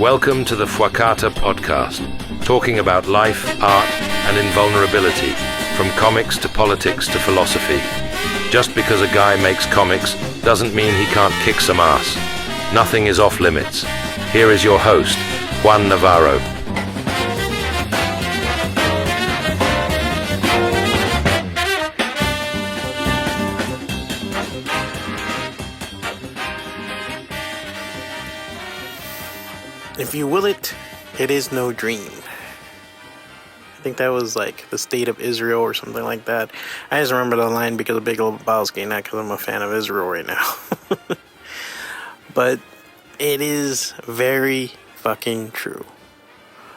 Welcome to the Fuakata podcast, talking about life, art, and invulnerability, from comics to politics to philosophy. Just because a guy makes comics doesn't mean he can't kick some ass. Nothing is off limits. Here is your host, Juan Navarro. If you will it, it is no dream. I think that was like the state of Israel or something like that. I just remember the line because of Big Lebowski, not because I'm a fan of Israel right now. But it is very fucking true.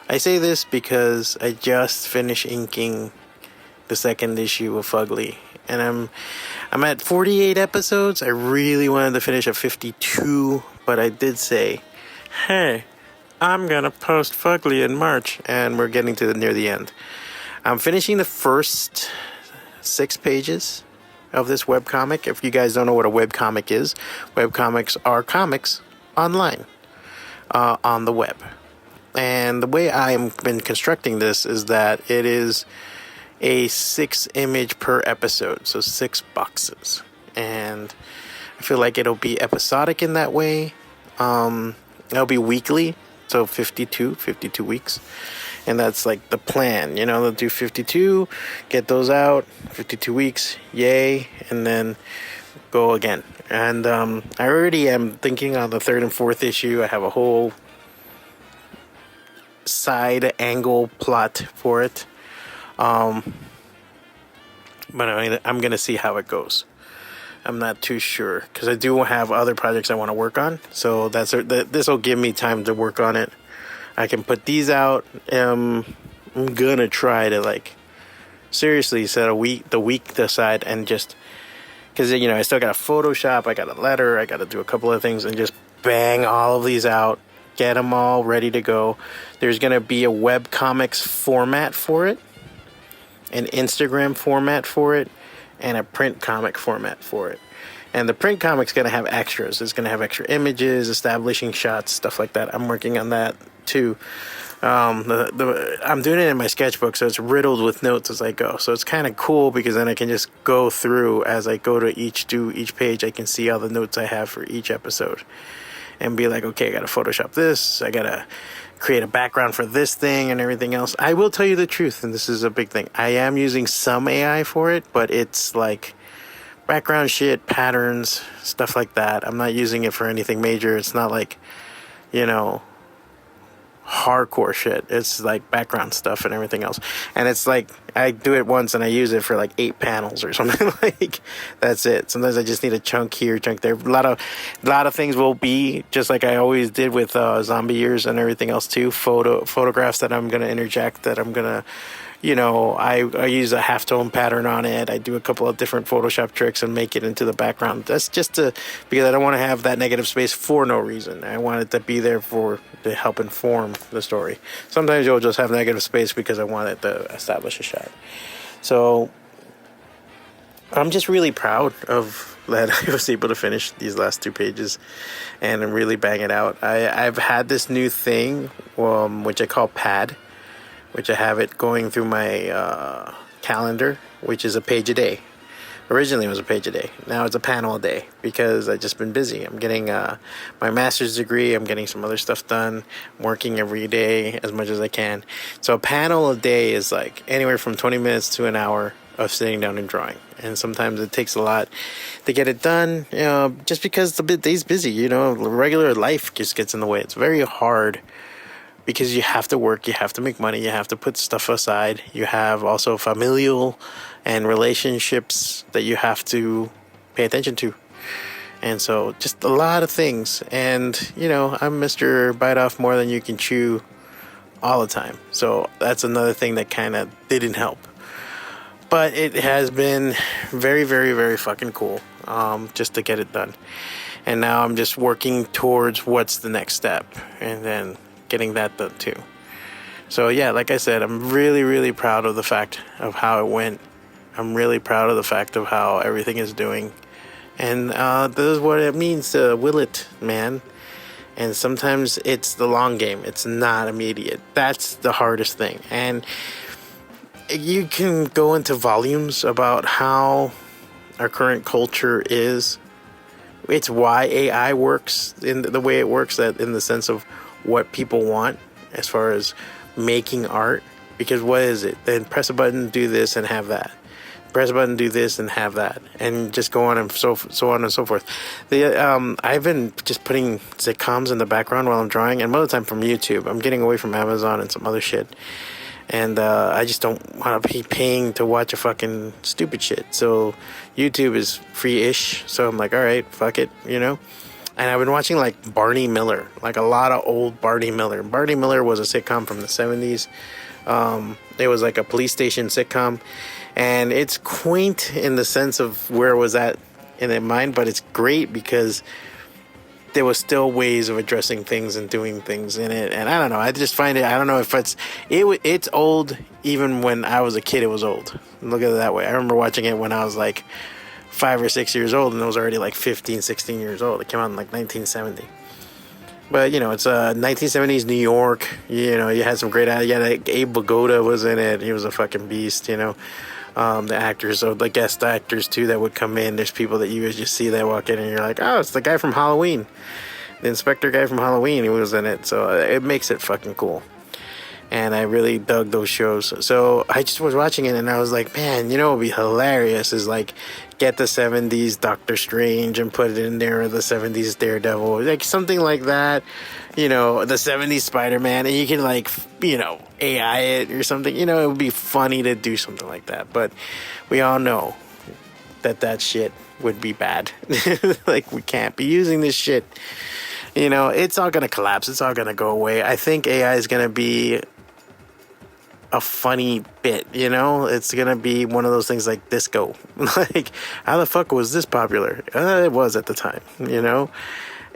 I say this because I just finished inking the second issue of Fugly, and I'm at 48 episodes. I really wanted to finish at 52, but I did say, hey, I'm gonna post Fugly in March, and we're getting to near the end. I'm finishing the first 6 pages of this webcomic. If you guys don't know what a webcomic is, webcomics are comics online on the web. And the way I've been constructing this is that it is a 6 image per episode, so 6 boxes. And I feel like it'll be episodic in that way. It'll be weekly. So 52 weeks. And that's like the plan, you know, they'll do 52, get those out, 52 weeks, yay, and then go again. And I already am thinking on the 3rd and 4th issue. I have a whole side angle plot for it. But I'm going to see how it goes. I'm not too sure because I do have other projects I want to work on. So this will give me time to work on it. I can put these out. I'm gonna try to seriously set the week aside and just because I still got to Photoshop, I got a letter, I got to do a couple of things and just bang all of these out, get them all ready to go. There's gonna be a webcomics format for it, an Instagram format for it, and a print comic format for it. And the print comic's going to have extras. It's going to have extra images, establishing shots, stuff like that. I'm working on that too. I'm doing it in my sketchbook, so it's riddled with notes as I go. So it's kind of cool because then I can just go through as I go to each page. I can see all the notes I have for each episode and be like, okay, I got to Photoshop this. I got to create a background for this thing and everything else. I will tell you the truth, and this is a big thing. I am using some AI for it, but it's like background shit, patterns, stuff like that. I'm not using it for anything major. It's not like, hardcore shit. It's like background stuff and everything else. And it's like I do it once and I use it for like 8 panels or something. That's it. Sometimes I just need a chunk here, chunk there. A lot of things will be just like I always did with zombie years and everything else too. Photographs that I'm gonna interject, that I'm gonna I use a halftone pattern on it. I do a couple of different Photoshop tricks and make it into the background. That's just because I don't want to have that negative space for no reason. I want it to be there to help inform the story. Sometimes you'll just have negative space because I want it to establish a shot. So I'm just really proud of that I was able to finish these last 2 pages and really bang it out. I've had this new thing, which I call Pad, which I have it going through my calendar, which is a page a day. Originally it was a page a day. Now it's a panel a day because I've just been busy. I'm getting my master's degree. I'm getting some other stuff done. I'm working every day as much as I can. So a panel a day is like anywhere from 20 minutes to an hour of sitting down and drawing. And sometimes it takes a lot to get it done, just because the day's busy. Regular life just gets in the way. It's very hard because you have to work, you have to make money, you have to put stuff aside. You have also familial and relationships that you have to pay attention to. And so just a lot of things. And, I'm Mr. Bite Off More Than You Can Chew all the time. So that's another thing that kind of didn't help. But it has been very, very, very fucking cool just to get it done. And now I'm just working towards what's the next step. And then getting that done too. So yeah, like I said, I'm really, really proud of the fact of how it went. I'm really proud of the fact of how everything is doing. And this is what it means to will it, man. And sometimes it's the long game. It's not immediate. That's the hardest thing. And you can go into volumes about how our current culture is. It's why AI works in the way it works, that in the sense of what people want as far as making art. Because what is it? Then press a button, do this, and have that. Press a button, do this, and have that, and just go on and so on and so forth. I've been just putting sitcoms in the background while I'm drawing, and most of the time from YouTube. I'm getting away from Amazon and some other shit, and I just don't want to be paying to watch a fucking stupid shit. So YouTube is free-ish, so I'm like, all right, fuck it, you know. And I've been watching like Barney Miller, like a lot of old Barney Miller. Barney Miller was a sitcom from the 70s. It was like a police station sitcom, and it's quaint in the sense of where it was at in their mind, but it's great because there was still ways of addressing things and doing things in it. And I don't know, I just find it, I don't know if it's old. Even when I was a kid, it was old. Look at it that way. I remember watching it when I was like 5 or 6 years old, and it was already like 15, 16 years old. It came out in like 1970. But, you know, it's 1970s New York. You know, you had some great... You had like, Abe Vigoda was in it. He was a fucking beast, you know. The actors, so the guest actors, too, that would come in. There's people that you just see that walk in, and you're like, oh, it's the guy from Halloween. The inspector guy from Halloween, he was in it. So it makes it fucking cool. And I really dug those shows. So I just was watching it, and I was like, man, you know what would be hilarious is like get the 70s Doctor Strange and put it in there, or the 70s Daredevil, like something like that, you know, the 70s Spider-Man, and you can like, you know, AI it or something. You know, it would be funny to do something like that. But we all know that shit would be bad. Like, we can't be using this shit. You know, it's all going to collapse. It's all going to go away. I think AI is going to be a funny bit, you know? It's going to be one of those things like disco. Like, how the fuck was this popular? It was at the time, you know?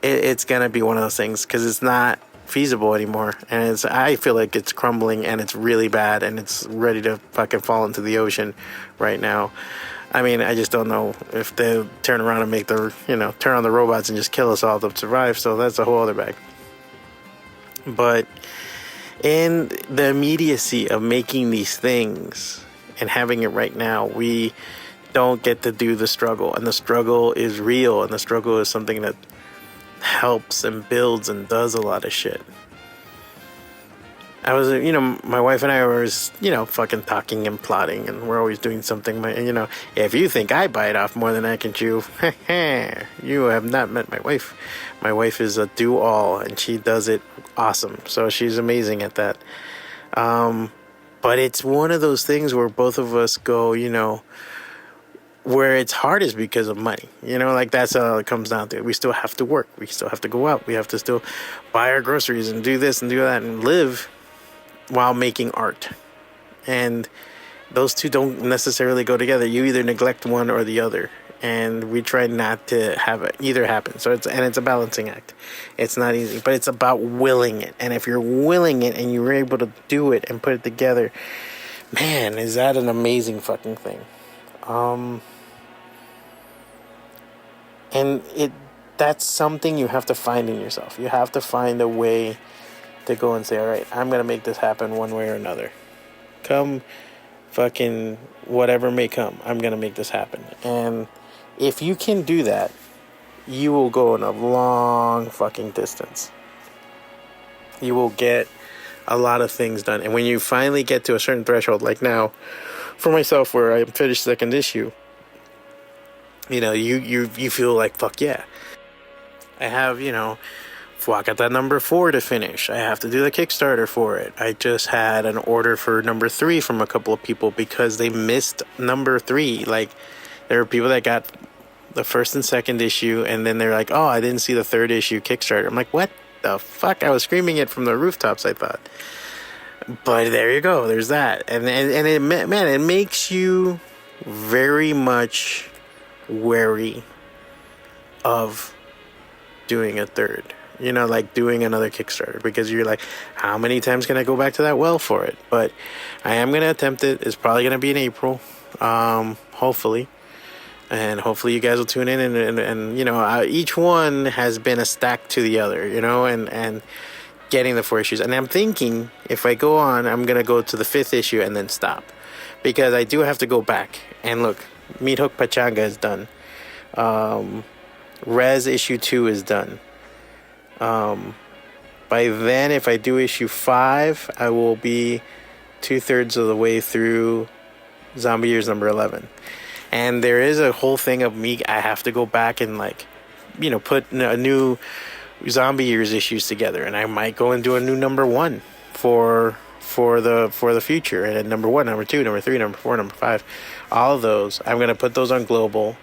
It's going to be one of those things because it's not feasible anymore. And I feel like it's crumbling, and it's really bad, and it's ready to fucking fall into the ocean right now. I mean, I just don't know if they'll turn around and make turn on the robots and just kill us all to survive. So that's a whole other bag. But in the immediacy of making these things and having it right now, we don't get to do the struggle. And the struggle is real. And the struggle is something that helps and builds and does a lot of shit. I was, my wife and I were, fucking talking and plotting, and we're always doing something. If you think I bite off more than I can chew, you have not met my wife. My wife is a do-all, and she does it awesome. So she's amazing at that. But it's one of those things where both of us go, where it's hard is because of money. That's all it comes down to. We still have to work. We still have to go out. We have to still buy our groceries and do this and do that and live while making art. And those two don't necessarily go together. You either neglect one or the other. And we try not to have it either happen. So it's a balancing act. It's not easy, but it's about willing it. And if you're willing it and you're able to do it and put it together, man, is that an amazing fucking thing. And that's something you have to find in yourself. You have to find a way to go and say, all right, I'm going to make this happen one way or another. Come fucking whatever may come, I'm going to make this happen. And if you can do that, you will go in a long fucking distance. You will get a lot of things done. And when you finally get to a certain threshold, like now, for myself, where I finished second issue, you feel like, fuck yeah. I have, I got that number 4 to finish. I have to do the Kickstarter for it. I just had an order for number 3 from a couple of people because they missed number 3. Like, there were people that got the first and second issue, and then they're like, oh, I didn't see the third issue Kickstarter. I'm like, what the fuck? I was screaming it from the rooftops, I thought. But there you go. There's that. And it makes you very much wary of doing a third. Doing another Kickstarter, because you're like, how many times can I go back to that well for it? But I am going to attempt it. It's probably going to be in April, hopefully. and hopefully you guys will tune in. And you know, each one has been a stack to the other, you know, and getting the 4 issues. And I'm thinking if I go on, I'm gonna go to the 5th issue and then stop, because I do have to go back and look. Meat Hook Pachanga is done. Res issue 2 is done. By then, if I do issue 5, I will be 2/3 of the way through Zombie Years number 11. And there is a whole thing of me, I have to go back and, like, you know, put a new Zombie Years issues together, and I might go and do a new number 1 for the future. And then number 1, number 2, number 3, number 4, number 5, all of those, I'm gonna put those on Global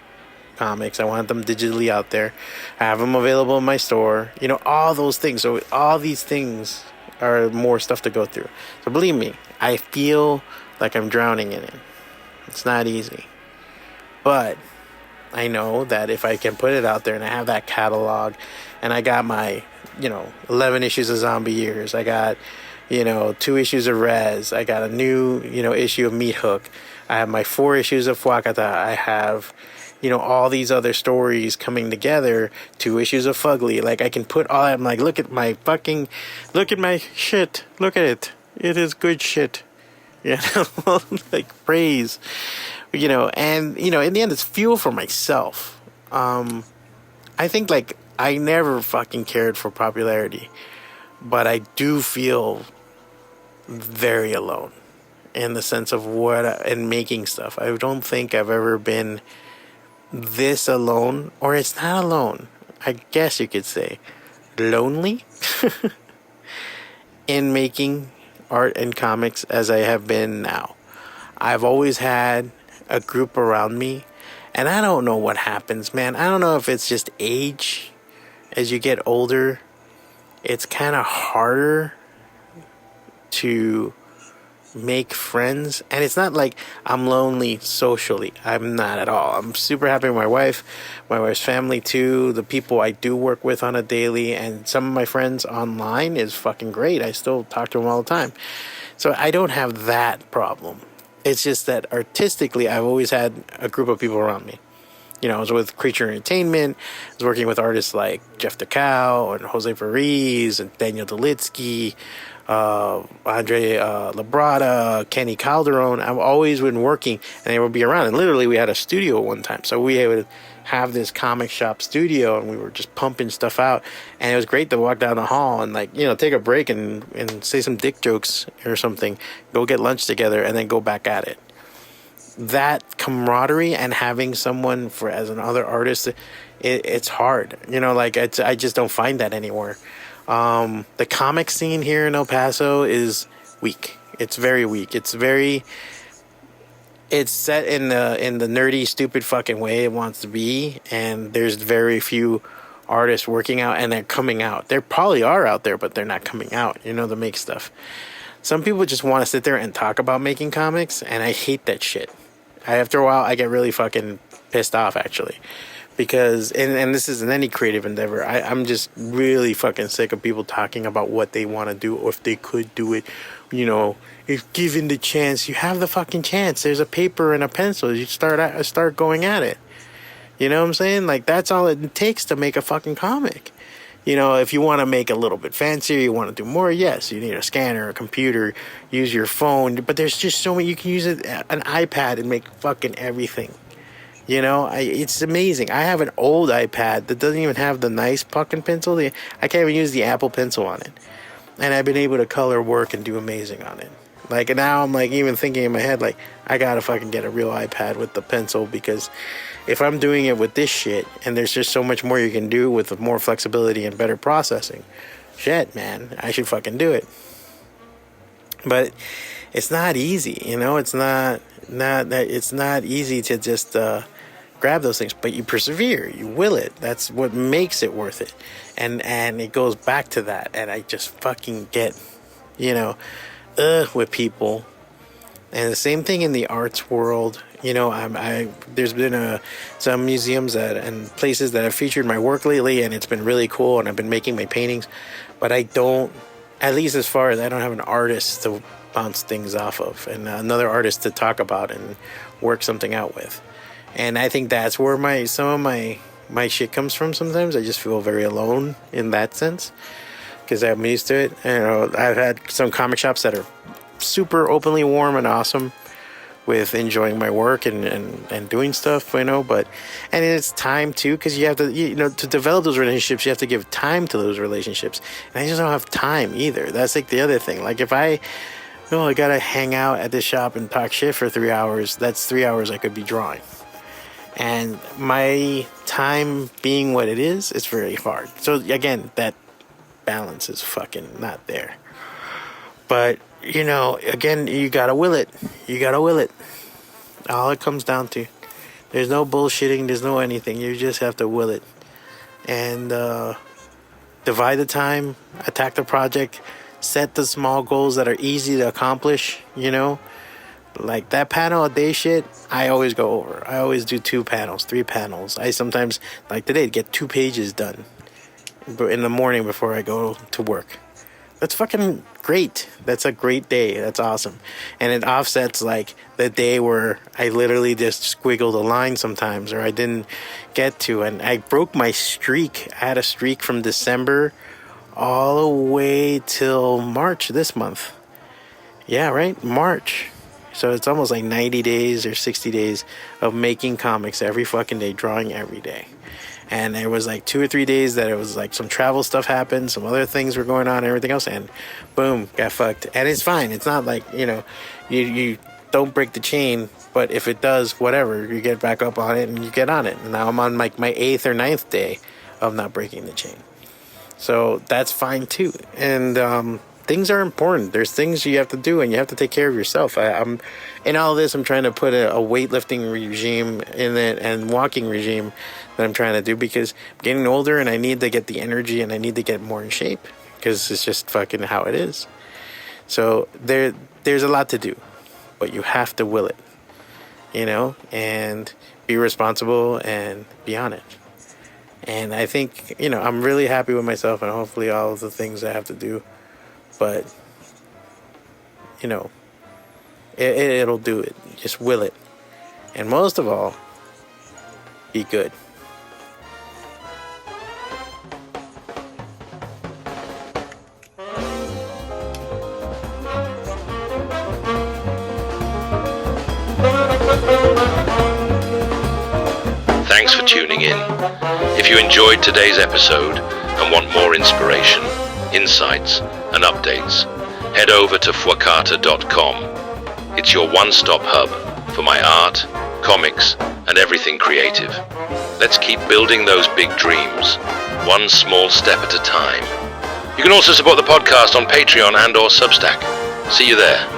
Comics. I want them digitally out there. I have them available in my store. You know, all those things. So all these things are more stuff to go through. So believe me, I feel like I'm drowning in it. It's not easy, but I know that if I can put it out there and I have that catalog, and I got my, you know, 11 issues of Zombie Years, I got, you know, 2 issues of Res, I got a new, you know, issue of Meat Hook, I have my 4 issues of Fuakata, I have, you know, all these other stories coming together, 2 issues of Fugly. Like, I can put all that. I'm like, look at my shit, look at it, it is good shit, you know. Like, praise, you know. And, you know, in the end, it's fuel for myself. I think, like, I never fucking cared for popularity, but I do feel very alone in the sense of in making stuff. I don't think I've ever been this alone, or it's not alone, I guess you could say lonely, in making art and comics as I have been now. I've always had a group around me, and I don't know what happens, man. I don't know if it's just age. As you get older, it's kind of harder to make friends. And it's not like I'm lonely socially. I'm not at all. I'm super happy with my wife's family too, the people I do work with on a daily, and some of my friends online is fucking great. I still talk to them all the time. So I don't have that problem. It's just that artistically, I've always had a group of people around me. You know, I was with Creature Entertainment. I was working with artists like Jeff DeCao and Jose Fariz and Daniel Delitsky, Andre Labrada, Kenny Calderon. I've always been working, and they would be around. And literally, we had a studio one time. So we would have this comic shop studio, and we were just pumping stuff out. And it was great to walk down the hall and, like, you know, take a break and say some dick jokes or something, go get lunch together, and then go back at it. That camaraderie and having someone as another artist, it's hard. You know, like, I just don't find that anywhere. The comic scene here in El Paso is weak. It's very weak. It's set in the nerdy, stupid fucking way it wants to be, and there's very few artists working out, and they're coming out. There probably are out there, but they're not coming out, you know, to make stuff. Some people just want to sit there and talk about making comics, and I hate that shit. After a while, I get really fucking pissed off, actually. Because, and this isn't any creative endeavor, I'm just really fucking sick of people talking about what they want to do, or if they could do it. You know, if given the chance, you have the fucking chance. There's a paper and a pencil. You start going at it. You know what I'm saying? Like, that's all it takes to make a fucking comic. You know, if you want to make a little bit fancier, you want to do more, yes, you need a scanner, a computer, use your phone. But there's just so many, you can use an iPad and make fucking everything. You know, it's amazing. I have an old iPad that doesn't even have the nice fucking pencil. I can't even use the Apple Pencil on it. And I've been able to color work and do amazing on it. Like, now I'm, like, even thinking in my head, like, I gotta fucking get a real iPad with the pencil, because if I'm doing it with this shit, and there's just so much more you can do with more flexibility and better processing, shit, man, I should fucking do it. But it's not easy, you know. It's not easy to just grab those things, but you persevere, you will it. That's what makes it worth it. And it goes back to that. And I just fucking get, you know, with people. And the same thing in the arts world. You know, there's been some museums and places that have featured my work lately, and it's been really cool, and I've been making my paintings, but I don't, at least as far as I don't have an artist to bounce things off of, and another artist to talk about and work something out with. And I think that's where some of my shit comes from. Sometimes I just feel very alone in that sense because I'm used to it. I've had some comic shops that are super openly warm and awesome with enjoying my work and doing stuff, but and it's time too, because you have to, to develop those relationships, you have to give time to those relationships, and I just don't have time either. That's like the other thing. Like if I gotta hang out at this shop and talk shit for 3 hours, that's 3 hours I could be drawing. And my time being what it is, it's very hard. So again, that balance is fucking not there. But, again, you gotta will it. You gotta will it. All it comes down to. There's no bullshitting, there's no anything. You just have to will it. And divide the time, attack the project, set the small goals that are easy to accomplish, Like that panel a day shit, I always go over. I always do 2 panels, 3 panels. I sometimes, like today, get 2 pages done in the morning before I go to work. That's fucking great. That's a great day. That's awesome. And it offsets like the day where I literally just squiggled a line sometimes or I didn't get to. And I broke my streak. I had a streak from December all the way till March this month. Yeah, right? March. So it's almost like 90 days or 60 days of making comics every fucking day, drawing every day. And there was like 2 or 3 days that it was like some travel stuff happened, some other things were going on and everything else, and boom, got fucked. And it's fine. It's not like, you don't break the chain, but if it does, whatever, you get back up on it and you get on it. And now I'm on like my 8th or 9th day of not breaking the chain. So that's fine too. And things are important. There's things you have to do, and you have to take care of yourself. I'm in all this. I'm trying to put a weightlifting regime in it and walking regime that I'm trying to do because I'm getting older and I need to get the energy and I need to get more in shape because it's just fucking how it is. So there's a lot to do, but you have to will it, and be responsible and be on it. And I think, I'm really happy with myself and hopefully all of the things I have to do. But, it'll do it. Just will it. And most of all, be good. Thanks for tuning in. If you enjoyed today's episode and want more inspiration, insights, and updates, head over to fuakata.com. It's your one-stop hub for my art, comics, and everything creative. Let's keep building those big dreams, one small step at a time. You can also support the podcast on Patreon and or Substack. See you there.